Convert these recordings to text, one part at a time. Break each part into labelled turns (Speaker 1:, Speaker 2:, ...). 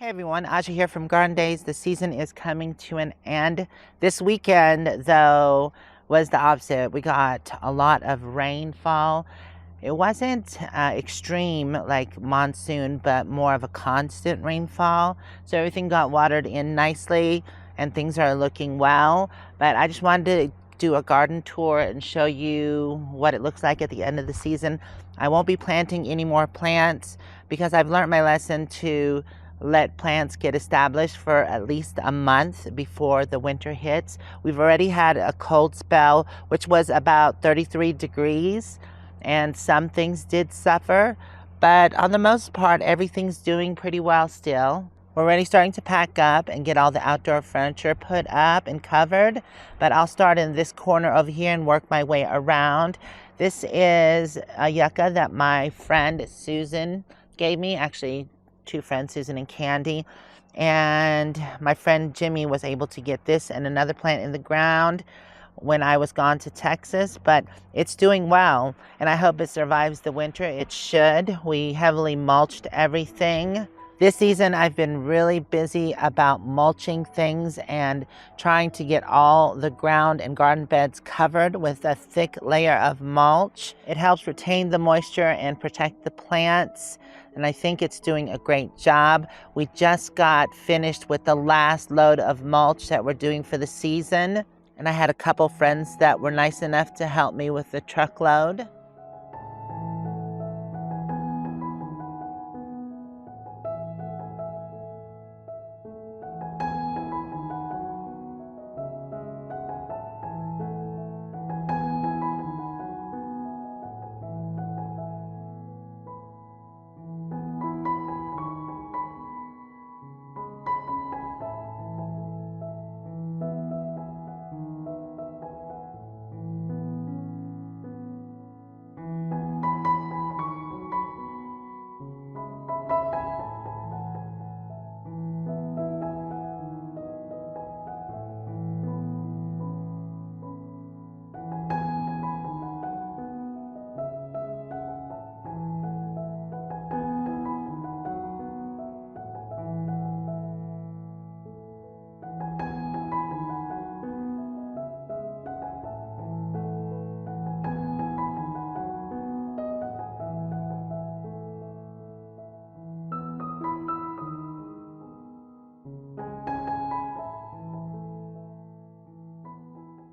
Speaker 1: Hey everyone, Aja here from gardendayZ. The season is coming to an end. This weekend, though, was the opposite. We got a lot of rainfall. It wasn't extreme like monsoon, but more of a constant rainfall. So everything got watered in nicely and things are looking well. But I just wanted to do a garden tour and show you what it looks like at the end of the season. I won't be planting any more plants because I've learned my lesson to let plants get established for at least a month before the winter hits. We've already had a cold spell, which was about 33 degrees, and some things did suffer, but on the most part, everything's doing pretty well still. We're already starting to pack up and get all the outdoor furniture put up and covered, but I'll start in this corner over here and work my way around. This is a yucca that my friend Susan gave me, actually two friends, Susan and Candy, and my friend Jimmy was able to get this and another plant in the ground when I was gone to Texas, but it's doing well and I hope it survives the winter. It should. We heavily mulched everything. This season I've been really busy about mulching things and trying to get all the ground and garden beds covered with a thick layer of mulch. It helps retain the moisture and protect the plants, and I think it's doing a great job. We just got finished with the last load of mulch that we're doing for the season, and I had a couple friends that were nice enough to help me with the truckload.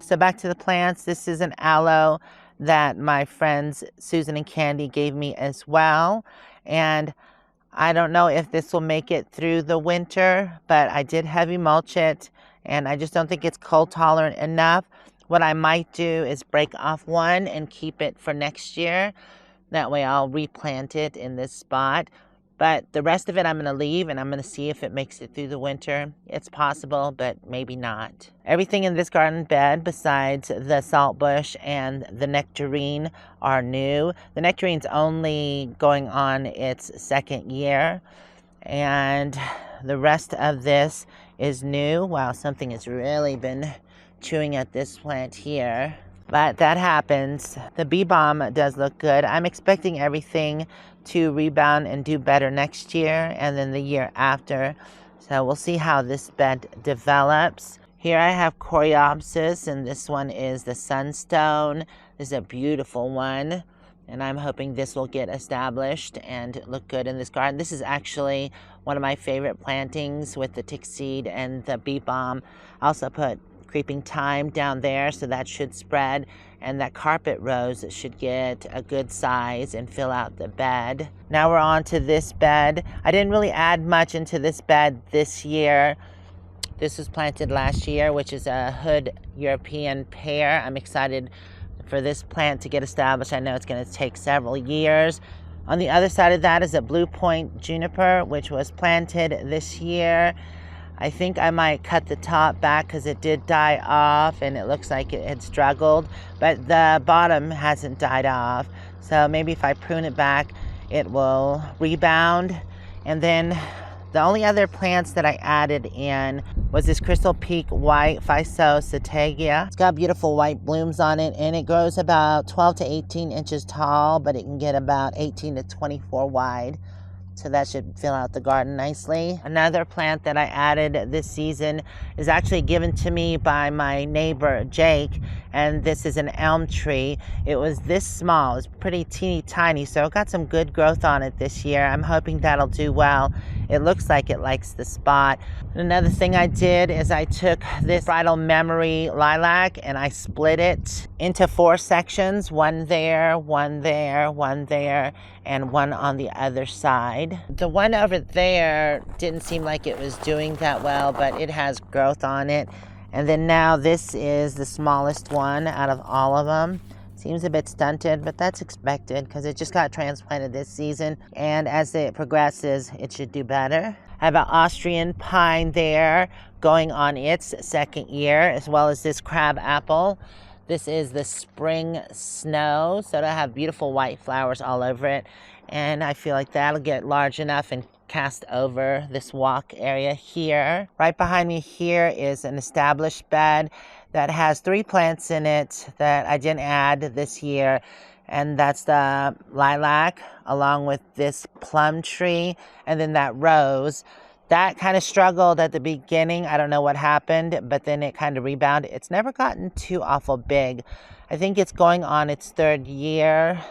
Speaker 1: So back to the plants. This is an aloe that my friends Susan and Candy gave me as well. And I don't know if this will make it through the winter, but I did heavy mulch it and I just don't think it's cold tolerant enough. What I might do is break off one and keep it for next year. That way I'll replant it in this spot. But the rest of it I'm going to leave and I'm going to see if it makes it through the winter. It's possible, but maybe not. Everything in this garden bed besides the saltbush and the nectarine are new. The nectarine's only going on its second year. And the rest of this is new. Wow, something has really been chewing at this plant here. But that happens. The bee balm does look good. I'm expecting everything to rebound and do better next year and then the year after. So we'll see how this bed develops. Here I have coreopsis, and this one is the sunstone. This is a beautiful one, and I'm hoping this will get established and look good in this garden. This is actually one of my favorite plantings with the tick seed and the bee balm. I also put creeping thyme down there, so that should spread, and that carpet rose should get a good size and fill out the bed. Now we're on to this bed. I didn't really add much into this bed this year. This was planted last year, which is a hood European pear. I'm excited for this plant to get established. I know it's going to take several years. On the other side of that is a blue point juniper, which was planted this year. I think I might cut the top back because it did die off and it looks like it had struggled, but the bottom hasn't died off. So maybe if I prune it back, it will rebound. And then the only other plants that I added in was this Crystal Peak White Physocetegia. It's got beautiful white blooms on it, and it grows about 12 to 18 inches tall, but it can get about 18 to 24 wide. So that should fill out the garden nicely. Another plant that I added this season is actually given to me by my neighbor, Jake. And this is an elm tree. It was this small, it's pretty teeny tiny. So it got some good growth on it this year. I'm hoping that'll do well. It looks like it likes the spot. Another thing I did is I took this bridal memory lilac and I split it into 4 sections. One there, one there, one there, and one on the other side. The one over there didn't seem like it was doing that well, but it has growth on it. And then now this is the smallest one out of all of them. Seems a bit stunted, but that's expected because it just got transplanted this season. And as it progresses, it should do better. I have an Austrian pine there going on its 2nd year, as well as this crab apple. This is the spring snow, so it'll have beautiful white flowers all over it. And I feel like that'll get large enough and cast over this walk area here. Right behind me here is an established bed that has 3 plants in it that I didn't add this year. And that's the lilac along with this plum tree and then that rose. That kind of struggled at the beginning. I don't know what happened, but then it kind of rebounded. It's never gotten too awful big. I think it's going on its 3rd year.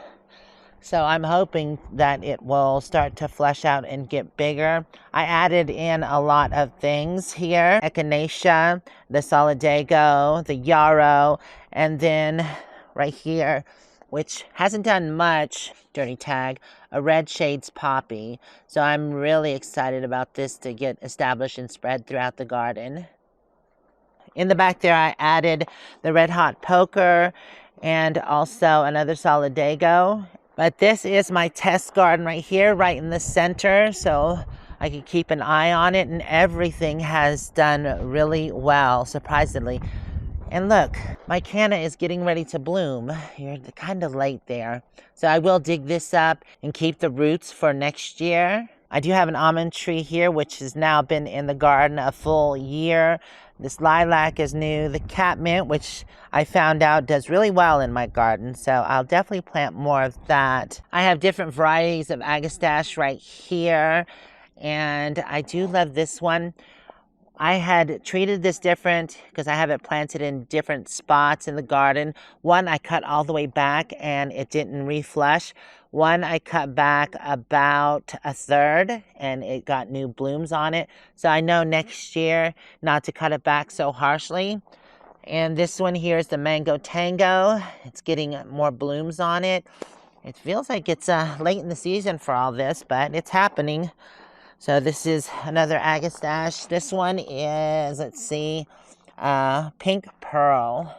Speaker 1: So I'm hoping that it will start to flesh out and get bigger. I added in a lot of things here. Echinacea, the solidago, the yarrow, and then right here, which hasn't done much, dirty tag, a red shades poppy. So I'm really excited about this to get established and spread throughout the garden. In the back there, I added the red hot poker and also another solidago. But this is my test garden right here, right in the center, so I can keep an eye on it, and everything has done really well, surprisingly. And look, my canna is getting ready to bloom. You're kind of late there. So I will dig this up and keep the roots for next year. I do have an almond tree here, which has now been in the garden a full year. This lilac is new. The catmint, which I found out does really well in my garden, so I'll definitely plant more of that. I have different varieties of agastache right here, and I do love this one. I had treated this different because I have it planted in different spots in the garden. One I cut all the way back and it didn't reflush. One I cut back about 1/3 and it got new blooms on it. So I know next year not to cut it back so harshly. And this one here is the Mango Tango. It's getting more blooms on it. It feels like it's late in the season for all this, but it's happening. So this is another agastache. This one is, let's see, pink pearl.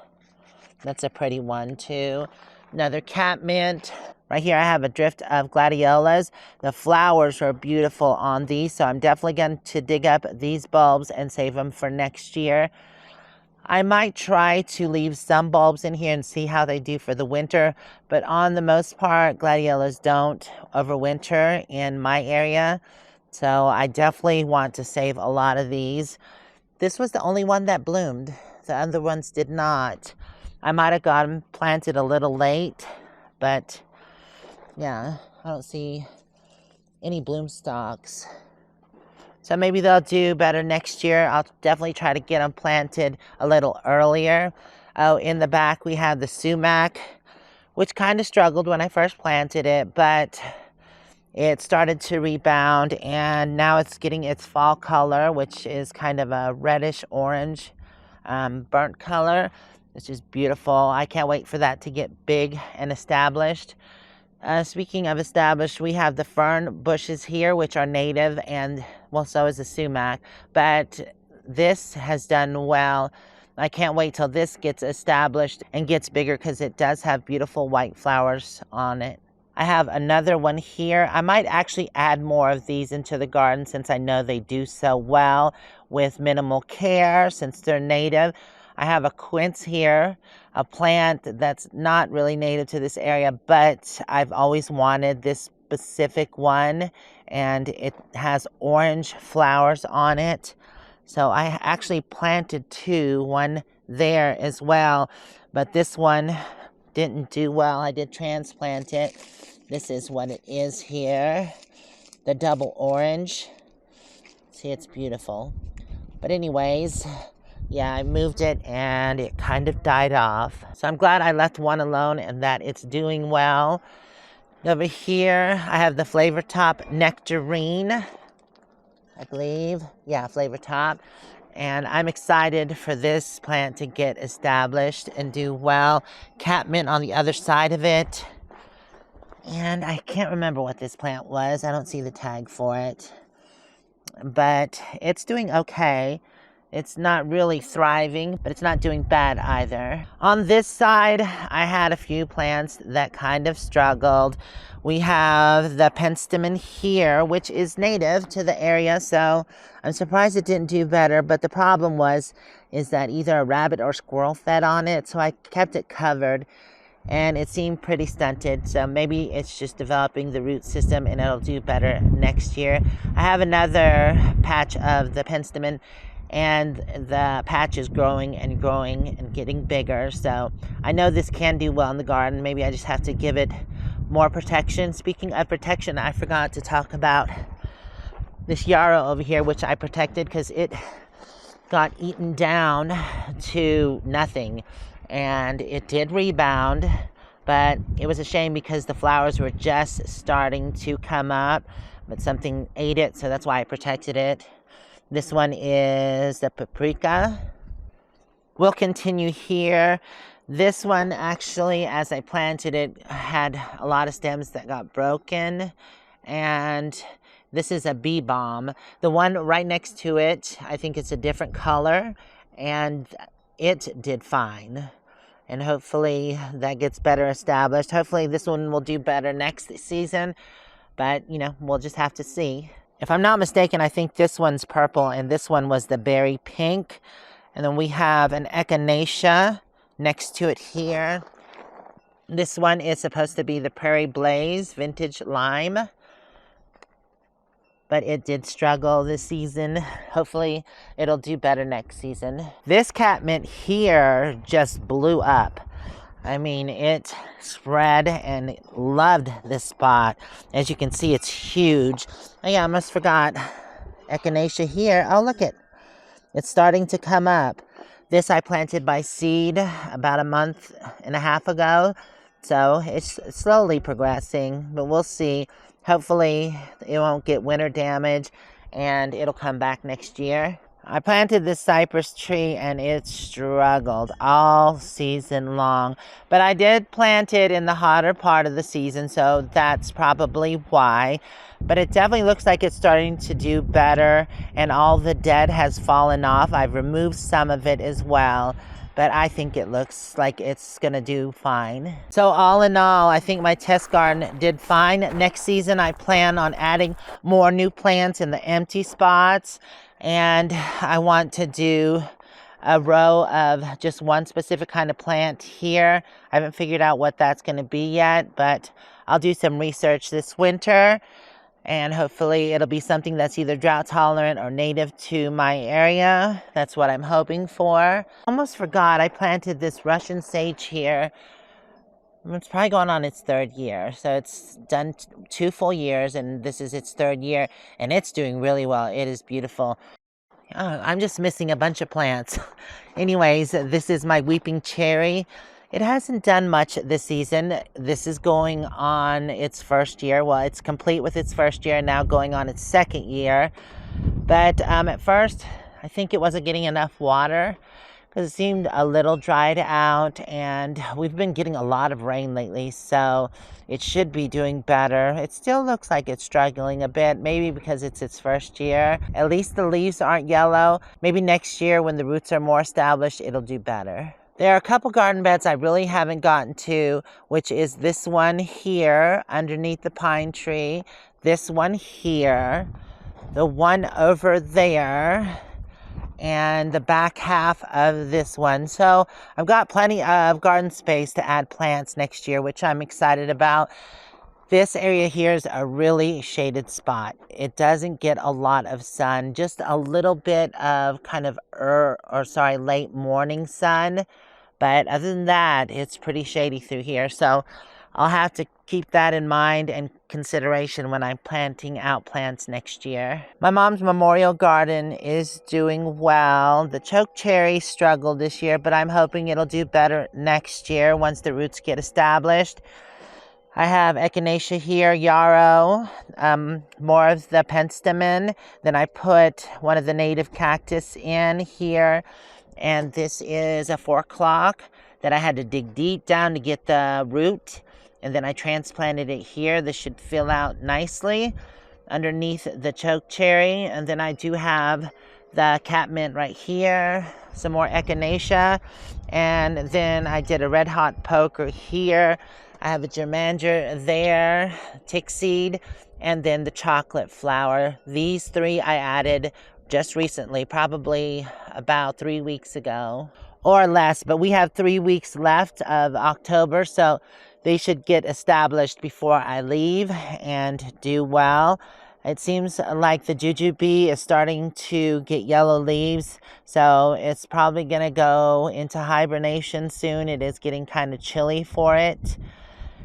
Speaker 1: That's a pretty one too. Another catmint. Right here I have a drift of Gladiolas. The flowers are beautiful on these, so I'm definitely going to dig up these bulbs and save them for next year. I might try to leave some bulbs in here and see how they do for the winter, but on the most part, Gladiolas don't overwinter in my area. So I definitely want to save a lot of these. This was the only one that bloomed. The other ones did not. I might have got them planted a little late, but yeah, I don't see any bloom stalks. So maybe they'll do better next year. I'll definitely try to get them planted a little earlier. Oh, in the back we have the sumac, which kind of struggled when I first planted it, but it started to rebound and now it's getting its fall color, which is kind of a reddish orange burnt color, which is beautiful. I can't wait for that to get big and established. Speaking of established, we have the fern bushes here, which are native, and well, so is the sumac, but this has done well. I can't wait till this gets established and gets bigger because it does have beautiful white flowers on it. I have another one here. I might actually add more of these into the garden since I know they do so well with minimal care since they're native. I have a quince here, a plant that's not really native to this area, but I've always wanted this specific one, and it has orange flowers on it. So I actually planted 2, one there as well, but this one didn't do well. I did transplant it. This is what it is here. the double orange. See, it's beautiful. But anyways, yeah, I moved it and it kind of died off. So I'm glad I left one alone and that it's doing well. Over here, I have the flavor top nectarine, I believe. Yeah, flavor top. And I'm excited for this plant to get established and do well. Catmint on the other side of it. And I can't remember what this plant was. I don't see the tag for it. But it's doing okay. It's not really thriving, but it's not doing bad either. On this side, I had a few plants that kind of struggled. We have the penstemon here, which is native to the area, so I'm surprised it didn't do better. But the problem is that either a rabbit or squirrel fed on it, so I kept it covered. And it seemed pretty stunted, so maybe it's just developing the root system and it'll do better next year. I have another patch of the penstemon, and the patch is growing and growing and getting bigger, so I know this can do well in the garden. Maybe I just have to give it more protection. Speaking of protection, I forgot to talk about this yarrow over here, which I protected because it got eaten down to nothing. And it did rebound, but it was a shame because the flowers were just starting to come up, but something ate it, so that's why I protected it. This one is the paprika. We'll continue here. This one actually, as I planted it, had a lot of stems that got broken, and this is a bee balm. The one right next to it, I think it's a different color, and it did fine. And hopefully that gets better established. Hopefully this one will do better next season. But, you know, we'll just have to see. If I'm not mistaken, I think this one's purple and this one was the berry pink. And then we have an echinacea next to it here. This one is supposed to be the Prairie Blaze Vintage Lime. But it did struggle this season. Hopefully it'll do better next season. This catmint here just blew up. I mean, it spread and loved this spot. As you can see, it's huge. Oh yeah, I almost forgot echinacea here. Oh, look it. It's starting to come up. This I planted by seed about a month and a half ago. So it's slowly progressing, but we'll see. Hopefully it won't get winter damage and it'll come back next year. I planted this cypress tree and it struggled all season long. But I did plant it in the hotter part of the season, so that's probably why. But it definitely looks like it's starting to do better and all the dead has fallen off. I've removed some of it as well. But I think it looks like it's going to do fine. So all in all, I think my test garden did fine. Next season, I plan on adding more new plants in the empty spots. And I want to do a row of just one specific kind of plant here. I haven't figured out what that's going to be yet, but I'll do some research this winter. And hopefully it'll be something that's either drought tolerant or native to my area. That's what I'm hoping for. Almost forgot I planted this Russian sage here. It's probably going on its third year. So it's done 2 full years and this is its 3rd year. And it's doing really well. It is beautiful. I'm just missing a bunch of plants. Anyways, this is my weeping cherry. It hasn't done much this season. This is going on its 1st year. Well, it's complete with its 1st year and now going on its 2nd year. But at first, I think it wasn't getting enough water because it seemed a little dried out. And we've been getting a lot of rain lately, so it should be doing better. It still looks like it's struggling a bit, maybe because it's its 1st year. At least the leaves aren't yellow. Maybe next year when the roots are more established, it'll do better. There are a couple garden beds I really haven't gotten to, which is this one here underneath the pine tree, this one here, the one over there, and the back half of this one. So I've got plenty of garden space to add plants next year, which I'm excited about. This area here is a really shaded spot. It doesn't get a lot of sun, just a little bit of kind of late morning sun. But other than that, it's pretty shady through here. So I'll have to keep that in mind and consideration when I'm planting out plants next year. My mom's memorial garden is doing well. The choke cherry struggled this year, but I'm hoping it'll do better next year once the roots get established. I have echinacea here, yarrow, more of the penstemon. Then I put one of the native cactus in here. And this is a 4 o'clock that I had to dig deep down to get the root. And then I transplanted it here. This should fill out nicely underneath the choke cherry. And then I do have the catmint right here, some more echinacea. And then I did a red hot poker here. I have a germander there, tick seed, and then the chocolate flower. These 3 I added just recently, probably about 3 weeks ago or less, but we have 3 weeks left of October, so they should get established before I leave and do well. It seems like the Jujube is starting to get yellow leaves, so it's probably going to go into hibernation soon. It is getting kind of chilly for it.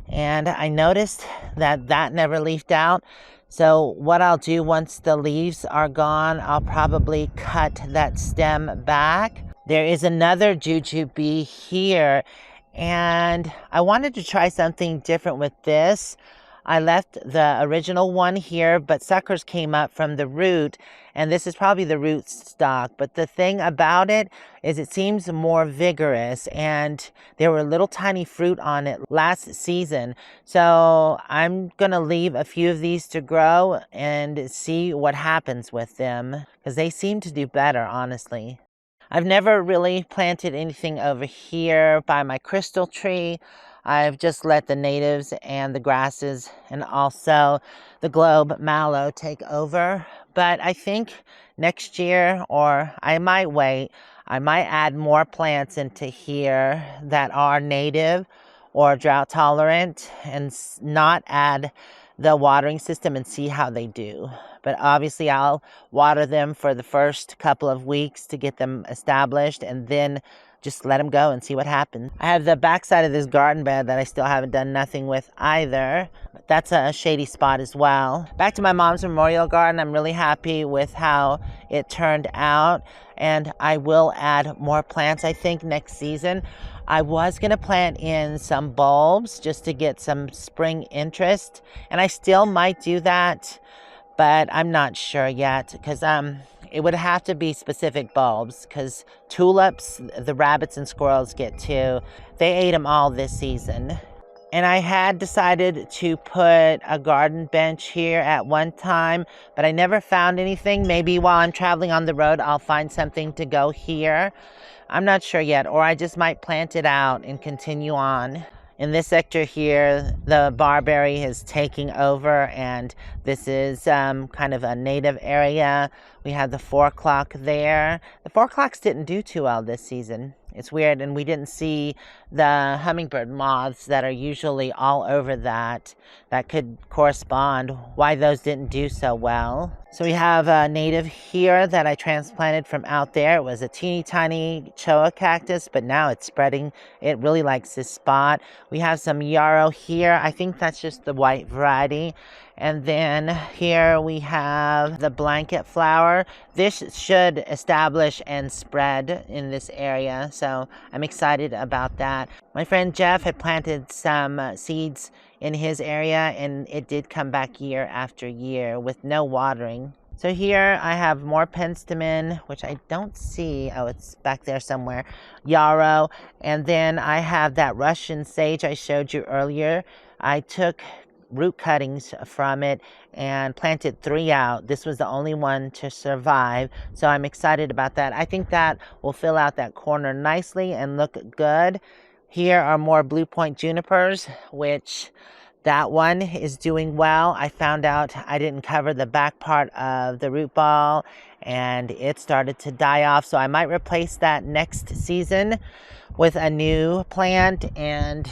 Speaker 1: And I noticed that never leafed out. So what I'll do once the leaves are gone, I'll probably cut that stem back. There is another Jujube here, and I wanted to try something different with this. I left the original one here, but suckers came up from the root, and this is probably the root stock. But the thing about it is it seems more vigorous, and there were little tiny fruit on it last season. So I'm gonna leave a few of these to grow and see what happens with them, because they seem to do better, honestly. I've never really planted anything over here by my crystal tree. I've just let the natives and the grasses and also the globe mallow take over. But I think next year, or I might wait, I might add more plants into here that are native or drought tolerant and not add the watering system and see how they do. But obviously I'll water them for the first couple of weeks to get them established, and then just let them go and see what happens. I have the backside of this garden bed that I still haven't done nothing with either. But that's a shady spot as well. Back to my mom's memorial garden. I'm really happy with how it turned out, and I will add more plants, I think, next season. I was going to plant in some bulbs just to get some spring interest, and I still might do that, but I'm not sure yet, because it would have to be specific bulbs, because tulips, the rabbits and squirrels get too. They ate them all this season. And I had decided to put a garden bench here at one time, but I never found anything. Maybe while I'm traveling on the road, I'll find something to go here. I'm not sure yet, or I just might plant it out and continue on. In this sector here, the barberry is taking over, and this is kind of a native area. We have the 4 o'clock there. The 4 o'clocks didn't do too well this season. It's weird, and we didn't see the hummingbird moths that are usually all over that. That could correspond why those didn't do so well. So we have a native here that I transplanted from out there. It was a teeny tiny choa cactus, but now it's spreading. It really likes this spot. We have some yarrow here. I think that's just the white variety. And then here we have the blanket flower. This should establish and spread in this area, so I'm excited about that. My friend Jeff had planted some seeds in his area, and it did come back year after year with no watering. So here I have more penstemon, which I don't see. Oh, it's back there somewhere. Yarrow. And then I have that Russian sage I showed you earlier. I took root cuttings from it and planted 3 out. This was the only one to survive, so I'm excited about that. I think that will fill out that corner nicely and look good. Here are more blue point junipers, which that one is doing well. I found out I didn't cover the back part of the root ball, and it started to die off, so I might replace that next season with a new plant and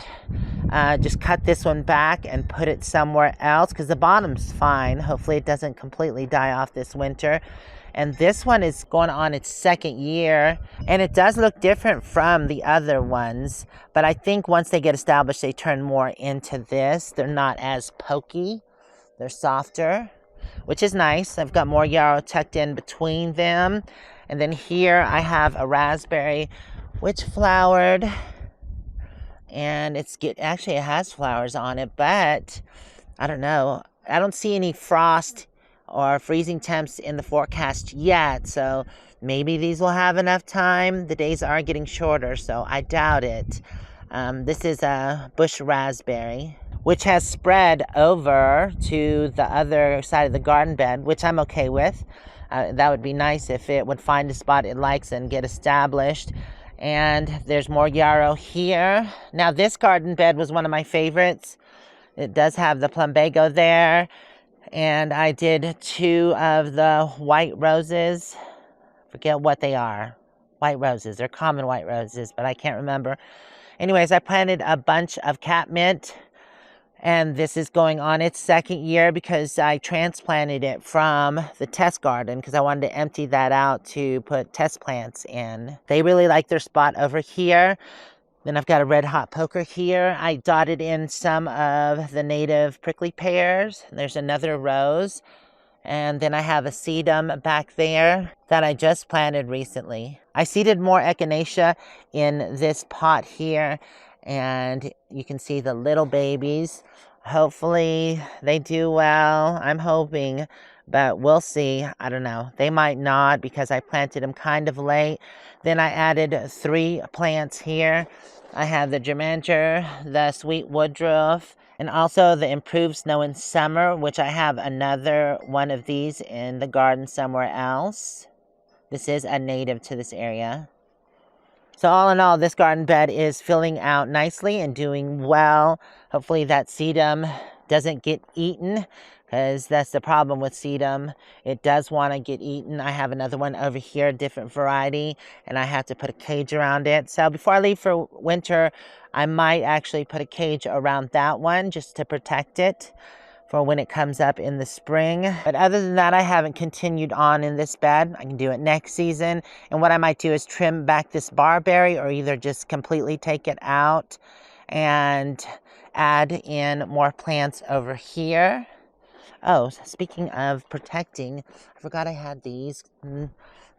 Speaker 1: just cut this one back and put it somewhere else, because the bottom's fine. Hopefully it doesn't completely die off this winter. And this one is going on its second year, and it does look different from the other ones. But I think once they get established, they turn more into this. They're not as pokey. They're softer, which is nice. I've got more yarrow tucked in between them. And then here I have a raspberry, which flowered. And actually it has flowers on it, but I don't know. I don't see any frost or freezing temps in the forecast yet, so maybe these will have enough time. The days are getting shorter, so I doubt it. This is a bush raspberry, which has spread over to the other side of the garden bed, which I'm okay with. That would be nice if it would find a spot it likes and get established. And there's more yarrow here. Now this garden bed was one of my favorites. It does have the Plumbago there. And I did 2 of the white roses. Forget what they are. White roses. They're common white roses, but I can't remember. Anyways, I planted a bunch of catmint. And this is going on its second year because I transplanted it from the test garden because I wanted to empty that out to put test plants in. They really like their spot over here. Then I've got a red hot poker here. I dotted in some of the native prickly pears. There's another rose. And then I have a sedum back there that I just planted recently. I seeded more echinacea in this pot here. And you can see the little babies. Hopefully they do well. I'm hoping, but we'll see. I don't know. They might not because I planted them kind of late. Then I added 3 plants here. I have the germander, the sweet woodruff, and also the improved snow in summer, which I have another one of these in the garden somewhere else. This is a native to this area. So all in all, this garden bed is filling out nicely and doing well. Hopefully that sedum doesn't get eaten because that's the problem with sedum. It does want to get eaten. I have another one over here, a different variety, and I have to put a cage around it. So before I leave for winter, I might actually put a cage around that one just to protect it for when it comes up in the spring. But other than that, I haven't continued on in this bed. I can do it next season. And what I might do is trim back this barberry or either just completely take it out and add in more plants over here. Oh, speaking of protecting, I forgot I had these.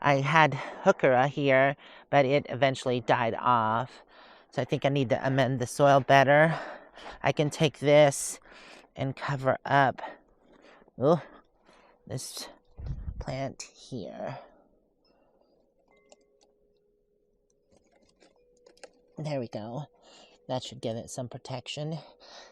Speaker 1: I had heuchera here, but it eventually died off. So I think I need to amend the soil better. I can take this and cover up this plant here. There we go. That should give it some protection.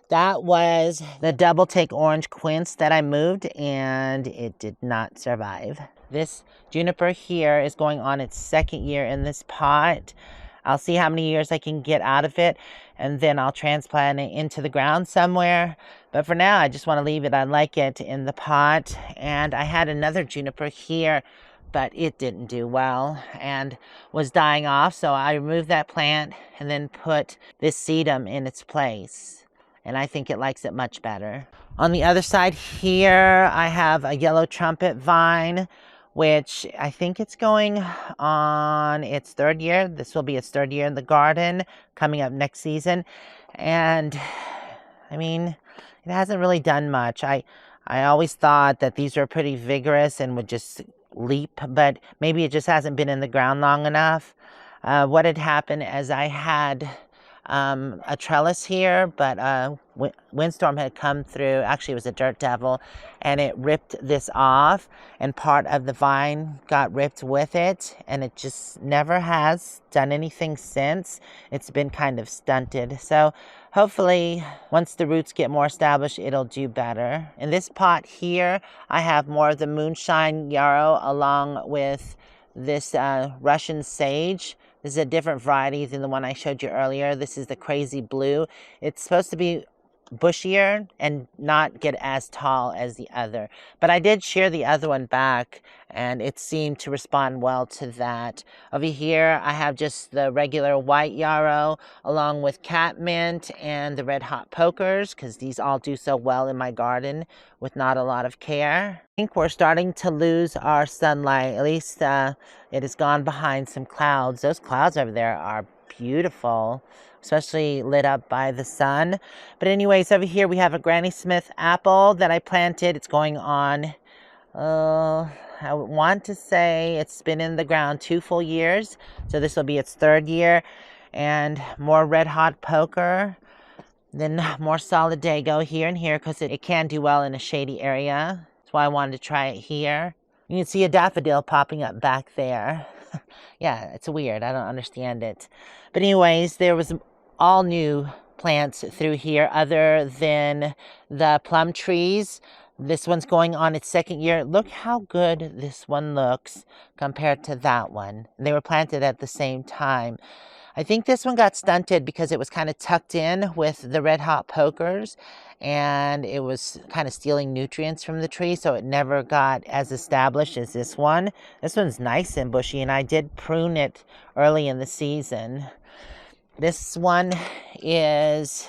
Speaker 1: That was the double take orange quince that I moved and it did not survive. This juniper here is going on its second year in this pot. I'll see how many years I can get out of it, and then I'll transplant it into the ground somewhere. But for now, I just want to leave it. I like it in the pot. And I had another juniper here, but it didn't do well and was dying off. So I removed that plant and then put this sedum in its place. And I think it likes it much better. On the other side here, I have a yellow trumpet vine, which I think it's going on its 3rd year. This will be its 3rd year in the garden coming up next season. And I mean, it hasn't really done much. I always thought that these were pretty vigorous and would just leap, but maybe it just hasn't been in the ground long enough. What had happened is I had a trellis here, but a windstorm had come through. Actually, it was a dirt devil, and it ripped this off, and part of the vine got ripped with it, and it just never has done anything since. It's been kind of stunted. So hopefully once the roots get more established, it'll do better. In this pot here, I have more of the moonshine yarrow along with this Russian sage. This is a different variety than the one I showed you earlier. This is the crazy blue. It's supposed to be bushier and not get as tall as the other. But I did shear the other one back and it seemed to respond well to that. Over here I have just the regular white yarrow along with catmint and the red hot pokers, because these all do so well in my garden with not a lot of care. I think we're starting to lose our sunlight. At least it has gone behind some clouds. Those clouds over there are beautiful, especially lit up by the sun. But anyways, over here we have a Granny Smith apple that I planted. It's going on, I want to say it's been in the ground 2 full years. So this will be its 3rd year. And more red hot poker. Then more Solidago here and here, because it can do well in a shady area. That's why I wanted to try it here. You can see a daffodil popping up back there. Yeah, it's weird. I don't understand it. But anyways, there was all new plants through here other than the plum trees. This one's going on its 2nd year. Look how good this one looks compared to that one. They were planted at the same time. I think this one got stunted because it was kind of tucked in with the red hot pokers and it was kind of stealing nutrients from the tree, so it never got as established as this one. This one's nice and bushy, and I did prune it early in the season. This one is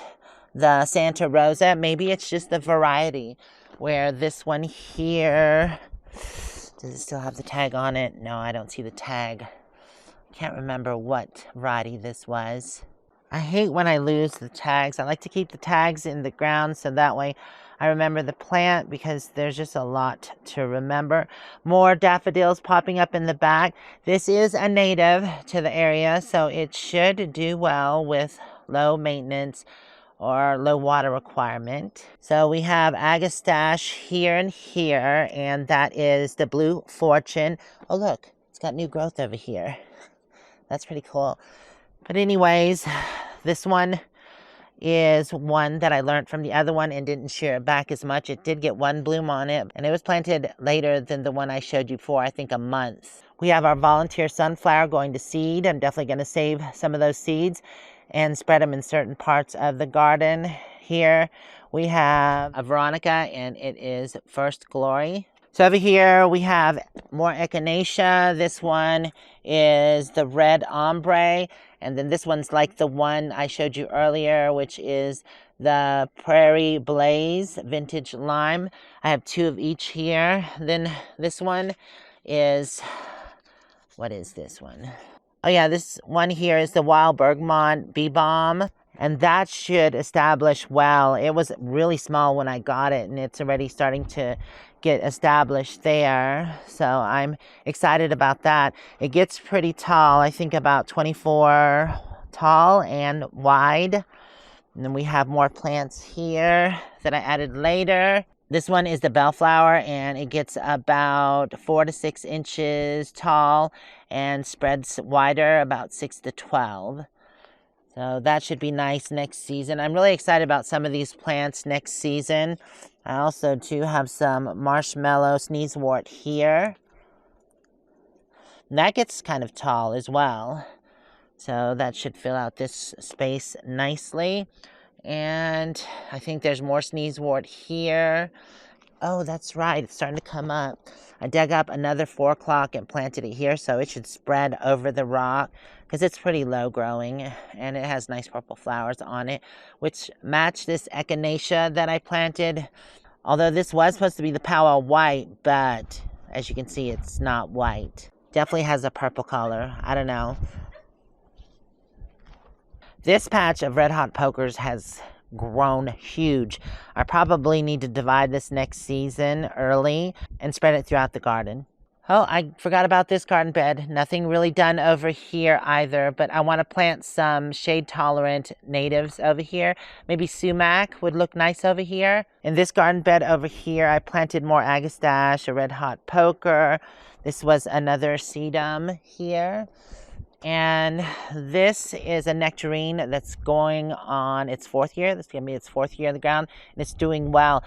Speaker 1: the Santa Rosa. Maybe it's just the variety, where this one here, does it still have the tag on it? No, I don't see the tag. Can't remember what variety this was. I hate when I lose the tags. I like to keep the tags in the ground so that way I remember the plant, because there's just a lot to remember. More daffodils popping up in the back. This is a native to the area, so it should do well with low maintenance or low water requirement. So we have agastache here and here, and that is the Blue Fortune. Oh look, it's got new growth over here. That's pretty cool. But anyways, this one is one that I learned from the other one and didn't shear it back as much. It did get 1 bloom on it, and it was planted later than the one I showed you for, I think, a month. We have our volunteer sunflower going to seed. I'm definitely going to save some of those seeds and spread them in certain parts of the garden. Here we have a Veronica, and it is First Glory. So over here we have more echinacea. This one is the red ombre, and then this one's like the one I showed you earlier, which is the Prairie Blaze Vintage Lime. I have 2 of each here. Then this one is, what is this one? Oh yeah, this one here is the Wild Bergamot Bee Balm. And that should establish well. It was really small when I got it, and it's already starting to get established there. So I'm excited about that. It gets pretty tall, I think about 24 tall and wide. And then we have more plants here that I added later. This one is the bellflower, and it gets about 4 to 6 inches tall and spreads wider about 6 to 12. So that should be nice next season. I'm really excited about some of these plants next season. I also do have some marshmallow sneezewort here. And that gets kind of tall as well. So that should fill out this space nicely. And I think there's more sneezewort here. Oh, that's right. It's starting to come up. I dug up another 4 o'clock and planted it here, so it should spread over the rock because it's pretty low growing and it has nice purple flowers on it, which match this echinacea that I planted. Although this was supposed to be the powwow white, but as you can see, it's not white. Definitely has a purple color. I don't know. This patch of red hot pokers has grown huge. I probably need to divide this next season early and spread it throughout the garden. Oh, I forgot about this garden bed. Nothing really done over here either, but I want to plant some shade tolerant natives over here. Maybe sumac would look nice over here. In this garden bed over here, I planted more agastache, a red hot poker. This was another sedum here. And this is a nectarine that's going on its 4th year. This is going to be its 4th year in the ground, and it's doing well.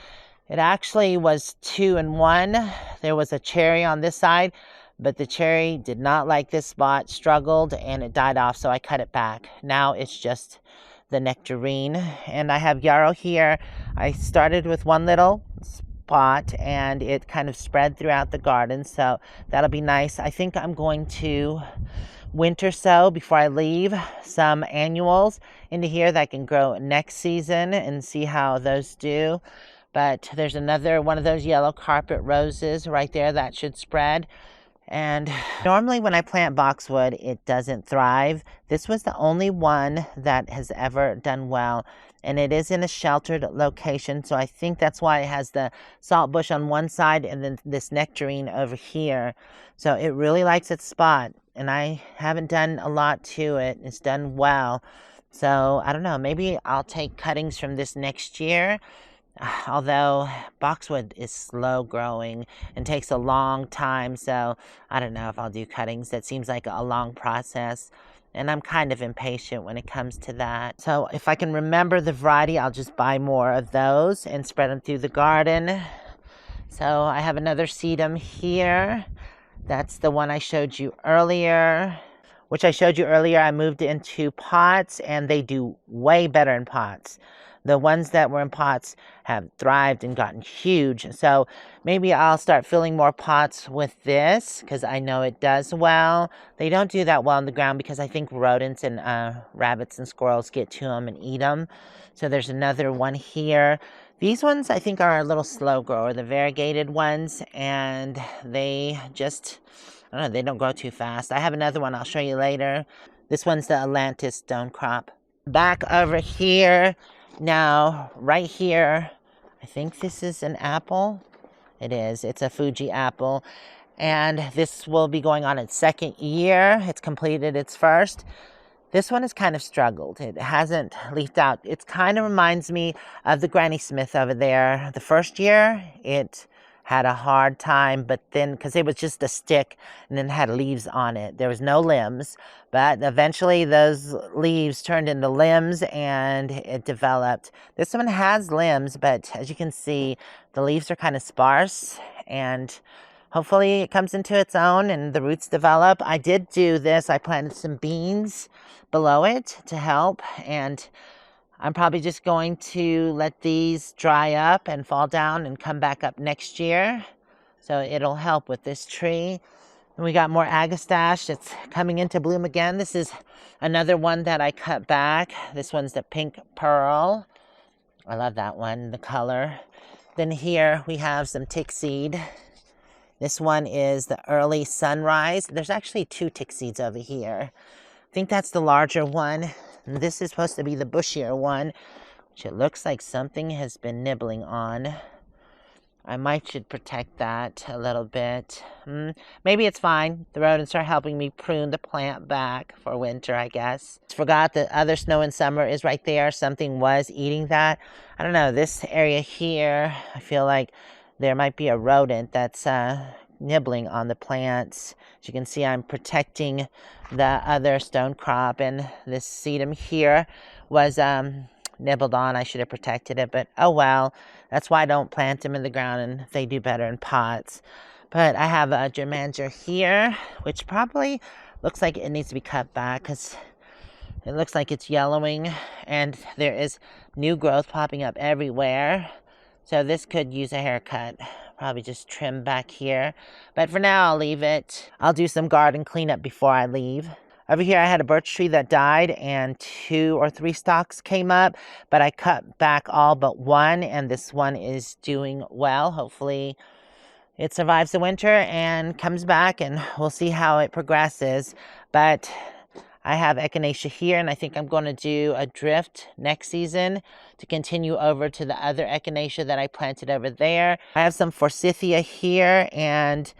Speaker 1: It actually was 2 in 1. There was a cherry on this side, but the cherry did not like this spot, struggled, and it died off, so I cut it back. Now it's just the nectarine. And I have yarrow here. I started with one little spot and it kind of spread throughout the garden, so that'll be nice. I think I'm going to winter sow before I leave some annuals into here that I can grow next season and see how those do. But there's another one of those yellow carpet roses right there that should spread. And normally when I plant boxwood, it doesn't thrive. This was the only one that has ever done well. And it is in a sheltered location, so I think that's why it has the salt bush on one side and then this nectarine over here. So it really likes its spot, and I haven't done a lot to it. It's done well. So I don't know, maybe I'll take cuttings from this next year. Although boxwood is slow growing and takes a long time, so I don't know if I'll do cuttings. That seems like a long process, and I'm kind of impatient when it comes to that. So if I can remember the variety, I'll just buy more of those and spread them through the garden. So I have another sedum here. That's the one I showed you earlier. Which I showed you earlier, I moved into pots, and they do way better in pots. The ones that were in pots have thrived and gotten huge. So maybe I'll start filling more pots with this because I know it does well. They don't do that well in the ground because I think rodents and rabbits and squirrels get to them and eat them. So there's another one here. These ones I think are a little slow grower, the variegated ones, and they just, I don't know, they don't grow too fast. I have another one I'll show you later. This one's the Atlantis stone crop. Back over here. Now, right here, I think this is an apple. It is. It's a Fuji apple. And this will be going on its second year. It's completed its first. This one has kind of struggled. It hasn't leafed out. It kind of reminds me of the Granny Smith over there. The first year, it had a hard time, but then, because it was just a stick and then had leaves on it. There was no limbs, but eventually those leaves turned into limbs and it developed. This one has limbs, but as you can see, the leaves are kind of sparse, and hopefully it comes into its own and the roots develop. I did do this. I planted some beans below it to help, and I'm probably just going to let these dry up and fall down and come back up next year. So it'll help with this tree. And we got more agastache. It's coming into bloom again. This is another one that I cut back. This one's the pink pearl. I love that one, the color. Then here we have some tick seed. This one is the early sunrise. There's actually two tick seeds over here. I think that's the larger one. And this is supposed to be the bushier one, which it looks like something has been nibbling on. I should protect that a little bit. Maybe it's fine. The rodents are helping me prune the plant back for winter, I guess. Forgot the other snow in summer is right there. Something was eating that. I don't know. This area here, I feel like there might be a rodent that's nibbling on the plants. As you can see, I'm protecting the other stone crop, and this sedum here was nibbled on. I should have protected it, but oh well. That's why I don't plant them in the ground, and they do better in pots. But I have a germander here, which probably looks like it needs to be cut back because it looks like it's yellowing, and there is new growth popping up everywhere. So this could use a haircut. Probably just trim back here. But for now, I'll leave it. I'll do some garden cleanup before I leave. Over here, I had a birch tree that died and 2 or 3 stalks came up. But I cut back all but one, and this one is doing well. Hopefully, it survives the winter and comes back, and we'll see how it progresses. But I have echinacea here, and I think I'm going to do a drift next season to continue over to the other echinacea that I planted over there. I have some forsythia here, and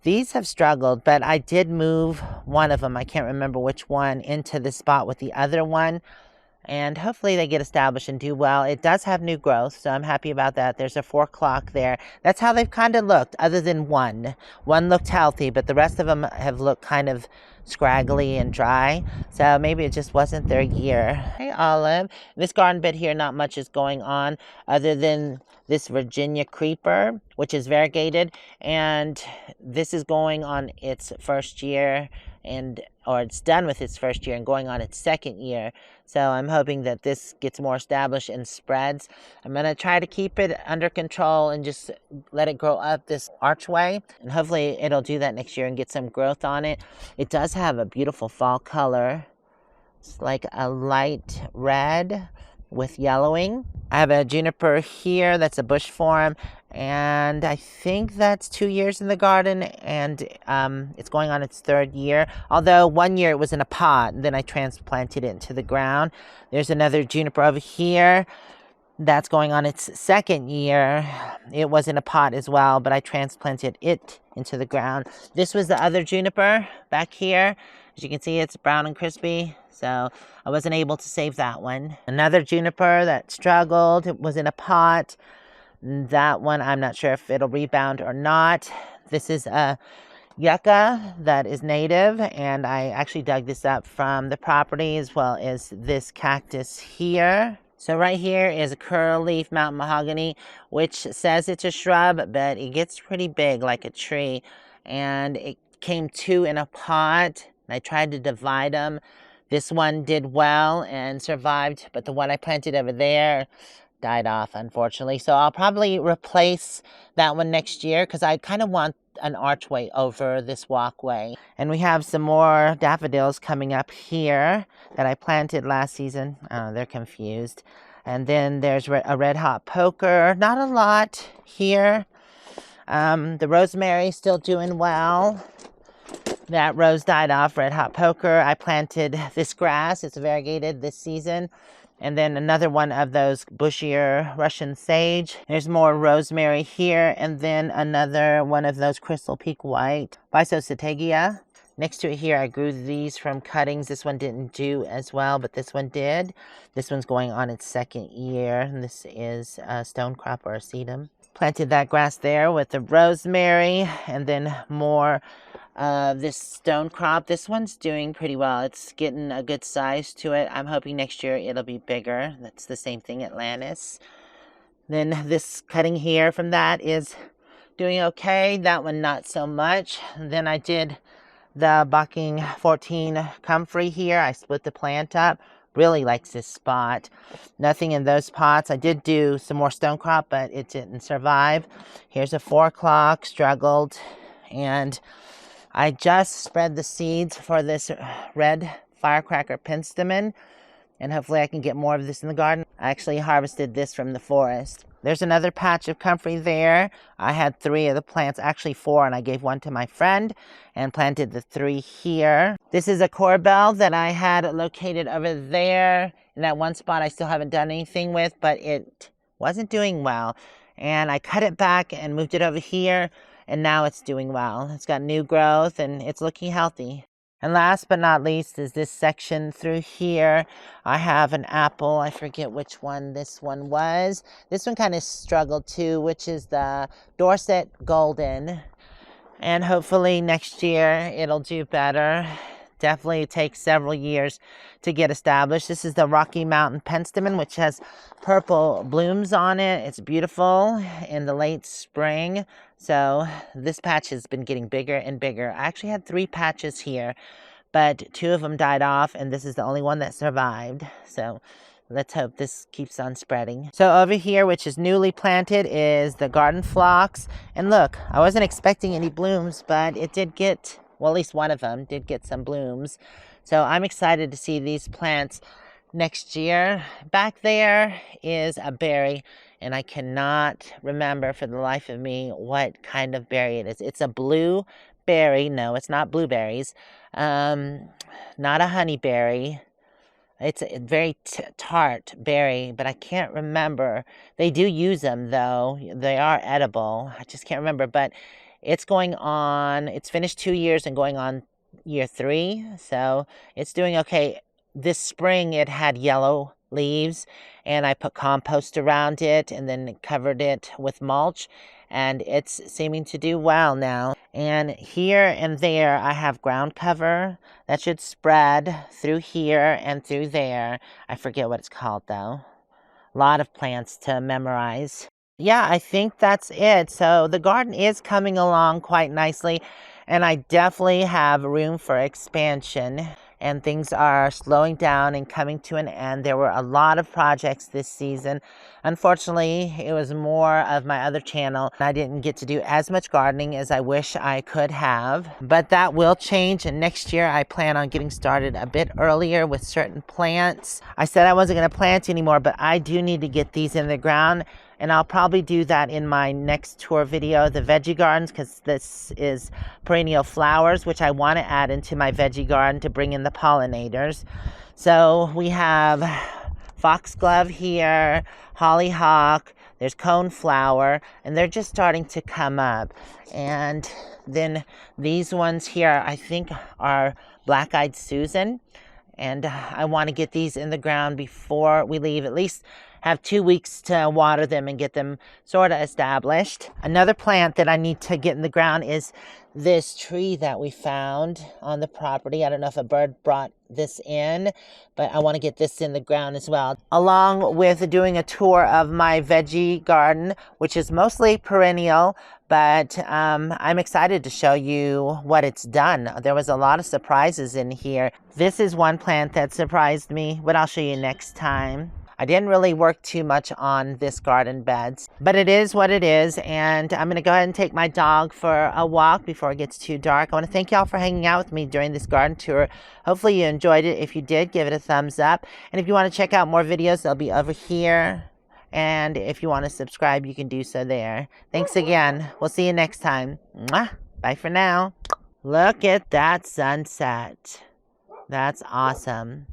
Speaker 1: these have struggled, but I did move one of them, I can't remember which one, into the spot with the other one. And hopefully they get established and do well. It does have new growth, so I'm happy about that. There's a 4 o'clock there. That's how they've kind of looked, other than one. One looked healthy, but the rest of them have looked kind of scraggly and dry. So maybe it just wasn't their year. Hey, Olive. This garden bed here, not much is going on other than this Virginia creeper, which which is variegated, and this is going on its first year, or it's done with its first year and going on its second year. So I'm hoping that this gets more established and spreads. I'm going to try to keep it under control and just let it grow up this archway, and hopefully it'll do that next year and get some growth on it. It does have a beautiful fall color. It's like a light red with yellowing. I have a juniper here that's a bush form, and I think that's 2 years in the garden, and it's going on its third year. Although 1 year it was in a pot, and then I transplanted it into the ground. There's another juniper over here that's going on its second year. It was in a pot as well, but I transplanted it into the ground. This was the other juniper back here. As you can see, it's brown and crispy, so I wasn't able to save that one. Another juniper that struggled, it was in a pot. That one, I'm not sure if it'll rebound or not. This is a yucca that is native, and I actually dug this up from the property, as well as this cactus here. So right here is a curl leaf mountain mahogany, which says it's a shrub, but it gets pretty big like a tree. And it came 2 in a pot. I tried to divide them. This one did well and survived, but the one I planted over there died off, unfortunately. So I'll probably replace that one next year, because I kind of want an archway over this walkway. And we have some more daffodils coming up here that I planted last season. They're confused. And then there's a red hot poker. Not a lot here. The rosemary still doing well. That rose died off, red hot poker. I planted this grass. It's variegated this season. And then another one of those bushier Russian sage. There's more rosemary here. And then another one of those crystal peak white Bisocetegia. Next to it here, I grew these from cuttings. This one didn't do as well, but this one did. This one's going on its second year. And this is a stone crop or a sedum. Planted that grass there with the rosemary, and then more this stone crop. This one's doing pretty well. It's getting a good size to it. I'm hoping next year it'll be bigger. That's the same thing, Atlantis. Then this cutting here from that is doing okay. That one not so much. And then I did the Bucking 14 Comfrey here. I split the plant up. Really likes this spot. Nothing in those pots. I did do some more stone crop, but it didn't survive. Here's a 4 o'clock, struggled. And I just spread the seeds for this red firecracker penstemon, and hopefully I can get more of this in the garden. I actually harvested this from the forest. There's another patch of comfrey there. I had 3 of the plants, actually 4, and I gave 1 to my friend and planted the 3 here. This is a corbel that I had located over there in that one spot I still haven't done anything with, but it wasn't doing well. And I cut it back and moved it over here, and now it's doing well. It's got new growth and it's looking healthy. And last but not least is this section through here. I have an apple. I forget which one this one was. This one kind of struggled too, which is the Dorset Golden. And hopefully next year it'll do better. Definitely takes several years to get established. This is the Rocky Mountain penstemon, which has purple blooms on it. It's beautiful in the late spring. So this patch has been getting bigger and bigger. I actually had 3 patches here, but 2 of them died off, and this is the only one that survived. So let's hope this keeps on spreading. So over here, which is newly planted, is the garden phlox. And look, I wasn't expecting any blooms, but it did get, well, at least one of them did get some blooms. So I'm excited to see these plants next year. Back there is a berry, and I cannot remember for the life of me what kind of berry it is. It's a blue berry. No, it's not blueberries. Not a honeyberry. It's a very tart berry, but I can't remember. They do use them, though. They are edible. I just can't remember, but it's going on, it's finished 2 years and going on year 3, so it's doing okay. This spring it had yellow leaves, and I put compost around it and then covered it with mulch, and it's seeming to do well now. And here and there I have ground cover that should spread through here and through there. I forget what it's called though. A lot of plants to memorize. Yeah, I think that's it. So the garden is coming along quite nicely, and I definitely have room for expansion. And things are slowing down and coming to an end. There were a lot of projects this season. Unfortunately, it was more of my other channel. I didn't get to do as much gardening as I wish I could have, but that will change. And next year, I plan on getting started a bit earlier with certain plants. I said I wasn't going to plant anymore, but I do need to get these in the ground. And I'll probably do that in my next tour video, the veggie gardens, because this is perennial flowers, which I want to add into my veggie garden to bring in the pollinators. So we have foxglove here, hollyhock, there's coneflower, and they're just starting to come up. And then these ones here, I think, are black-eyed Susan. And I want to get these in the ground before we leave, at least have 2 weeks to water them and get them sort of established. Another plant that I need to get in the ground is this tree that we found on the property. I don't know if a bird brought this in, but I want to get this in the ground as well, along with doing a tour of my veggie garden, which is mostly perennial, but I'm excited to show you what it's done. There was a lot of surprises in here. This is one plant that surprised me, but I'll show you next time. I didn't really work too much on this garden beds, but it is what it is, and I'm going to go ahead and take my dog for a walk before it gets too dark. I want to thank y'all for hanging out with me during this garden tour. Hopefully you enjoyed it. If you did, give it a thumbs up, and if you want to check out more videos, they'll be over here, and if you want to subscribe, you can do so there. Thanks again. We'll see you next time. Mwah. Bye for now. Look at that sunset. That's awesome.